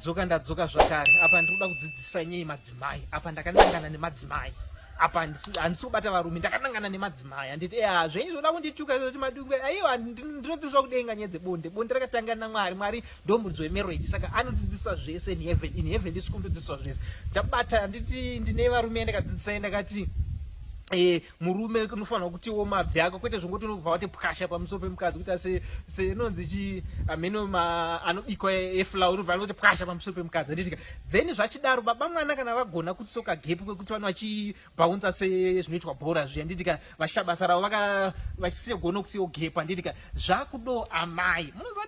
Dzoka ndadzoka zvakare apa ndikuda kudzidzisa nyei madzimai apa ndakanangana nemadzimai apa handisi kubata varume ndakanangana nemadzimai handiti zvenyu zvoda kundituka kuti Madungwe aiwa ndinodzidziswa kudenga nyaya dzebonde bonde rakatanga naMwari Mwari ndo muridzi wemarriage saka anodzidzisa zvese in heaven ndisi kundodzidziswa zvese chabata handiti ndine varume ndakadzidzisai ndakati murume unofanira kuti mabvi ako kwete zvongoti unobva wati pwasha pamusoro pemukadzi kuti senonzi ameno anobikwa eflour unobva kuti pwasha pamusoro pemukadzi handitika then zvachidaro baba mwana kana vagona kuti soka gepu kwekuti vanhu vachibhaunza sezvinoitwa bhora zviya handitika vachita basa ravo vachisiyogona kusiyawo gepu handitika zvakudo amai munoziva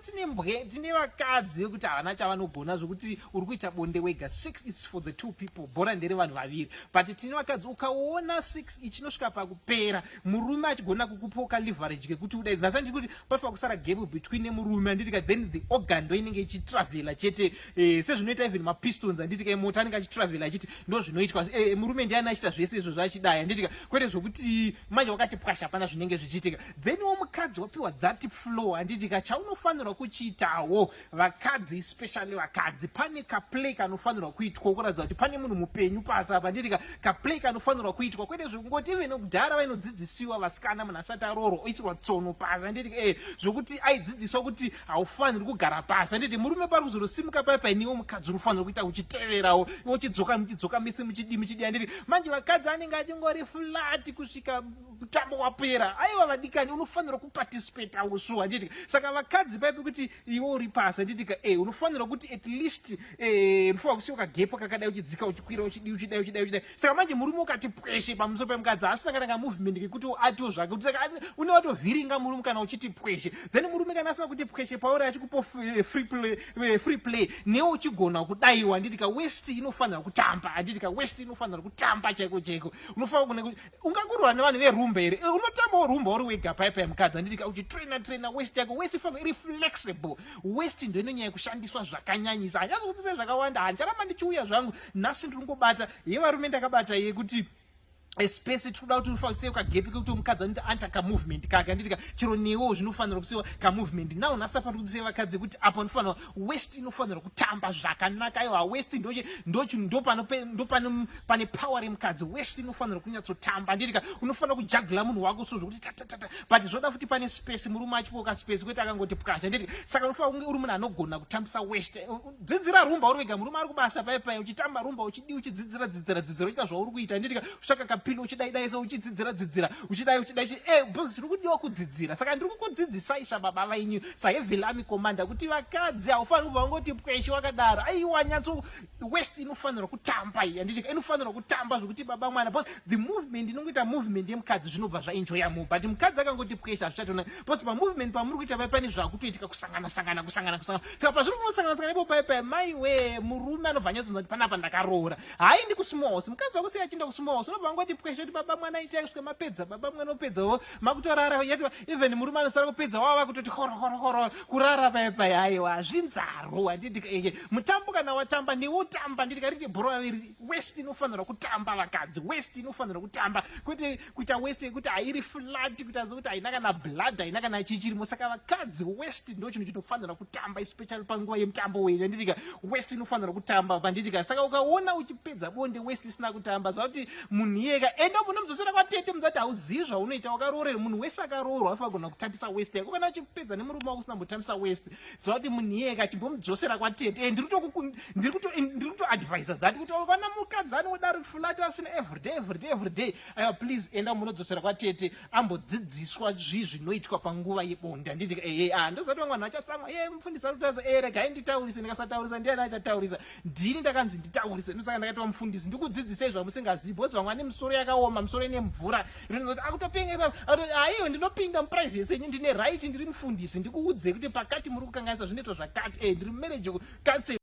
tine vakadzi vekuti havana chavanogona zvokuti uri kuita bonde wega 6 is for the 2 people bhora ndere vanhu vaviri but tine vakadzi ukaona 6 chinosvika pakupera murume achigona kukupoka leverage kekuti udai zasanditi kuti pafa kusara gap between nemurume handitika then the organ ndo inenge ichitravela chete sezvinoita even mapistons handitika emota anenge achitravela achiti ndo zvinoitwa murume ndiani achita zvese izvo zvachidai handitika kwete zvokuti manje wakati pwasha hapana zvinenge zvichiitika then womukadzi wapiwa that flow handitika chaunofanirwa kuchiitawo vakadzi especially vakadzi pane kaplay kanofanirwa kuitwa kuratidza kuti pane munhu mupenyu pasi apa handitika kaplay kanofanirwa kuitwa kwete zvokungoti even kudhara vainodzidzisiwa vasikana munhu asati aroro oisirwa tsono pasi handiti zvokuti aidzidziswa kuti haufaniri kugara pasi handiti murume pari kuzorosimuka paipai niwo mukadzi unofanira kuita uchiteverawo muchidzoka mese muchidi handiti manje vakadzi anenge achingori flat kusvika mutambo wapera aiwa vadikani unofanira kuparticipatawo so handiti saka vakadzi paipi kuti iwe uri pasi handitika unofanira kuti at least unofanira kusiyoka gepo kakadai uchidzika uchikwira uchidai saka manje murume ukati pweshe pamusoro pemukadzi asisangana kamovement kekuti atiwo zvake kuti saka une watovhiringa murume kana uchiti pweshe then murume kana asina kuti pweshe pauri achikupa free play newo uchigona kudaiwa handitika west inofanira kutamba handitika west inofanira kutamba chaiko unofanira kuti ungakurwa nevanhu verumba here unotambawo rumba uri wega paipai mukadzi handitika uchitraina west yako west ifanira iri flexible west ndo inonyanya kushandiswa zvakanyanyisa hanyazokuti sezvakawanda hancharamba ndichiuya zvangu nhasi ndiri ngobata yevarume ndakabata yekuti especially tinoda kuti unofanira kusiya kagepi kekuti mukadzi anoti anta kamovement kake handitika chero newo zvinofanira kusiyiwa kamovement nawo nhasi apa ndikudzidzisa vakadzi kuti apa unofanira west inofanira kutamba zvakanaka aiwa west ndo pane power remukadzi west inofanira kunyatsotamba handitika unofanira kujagula munhu wako so zvokuti tatatata but zvoda futi pane space murume achipoka space kwete akangoti pwasha handitika saka unofanira kunge uri munhu anogona kutambisa west dzidzira rumba uri wega murume ari kubasa paipai uchitamba rumba uchidzidzira uchita zvauri kuita handitika usvaka pino uchidaidaisa uchidzidzira uchidai bhozi tiri kudiwa kudzidzira saka ndiri kukudzidzisaisa baba vainyu sahevhelami komanda kuti vakadzi haufaniri kubva wangoti pweshe wakadaro aiwa nyatso west inofanirwa kutamba iyi handitika inofanirwa kutamba zvokuti baba mwana bcause the movement inongoita movement yemukadzi zvinobva zvaenjoya mu but mukadzi akangoti pweshe hazvichatona bcause pamovement pamuri kuita pai pane zvakutoitika kusangana saka pazviri kunosangana ipo paipai maiwe murume anobva nyatsonza kuti panapa ndakaroora haindi kusmos mukadzi wako sei achienda kusmos unobva wangoti pweshe kuti baba mwana itai kusvika mapedza baba mwana opedzawo makutorara yati even murume anosara kupedza wava kutoti hororo kurara paipai aiwa zvinzaro handiti mutambo kana watamba newotamba nditi kariti bhora riri west inofanira kutamba vakadzi west inofanira kutamba kwete kuita west yekuti hairi flat kuita zokuti haina kana blood haina kana chichirimo saka vakadzi west ndo chinhu chinofanira kutamba especially panguva yemutambo wenyu handitika west inofanira kutamba panditika saka ukaona uchipedza bonde west isina kutamba zva kuti munhu iyeka enda munomudzosera kwatete muzati hauzivi zvaunoita wakaroorera munhu wese akaroorwa afanira kugona kutambisa west yako kana uchipedza nemurume wako usina mbotambisa west zva kuti munhu iyeka achimbomudzosera kwatete ndiri kutoadvisa that kuti kana mukadzi anodaro flat asina everyday aiwa please enda munodzosera kwatete ambodzidziswa zvinoitwa panguva yebonde handiti ndozati vamwe vanhu vachatsamwa mufundisi ari kutaura regai nditaurise ndikasataurisa ndiani achataurisa ndini ndakanzi nditaurise ndosaka ndakaitwa mufundisi ndikudzidzisei zvamusingazivi bhosi vamwe ane misoro yakaoma misoro ine mvura rinoti akutopengera aiwe ndinopinda muprivacy yenyu ndine right ndiri mufundisi ndikuudzei kuti pakati muri kukanganisa zvinoitwa zvakati ndiri mumarriage counselor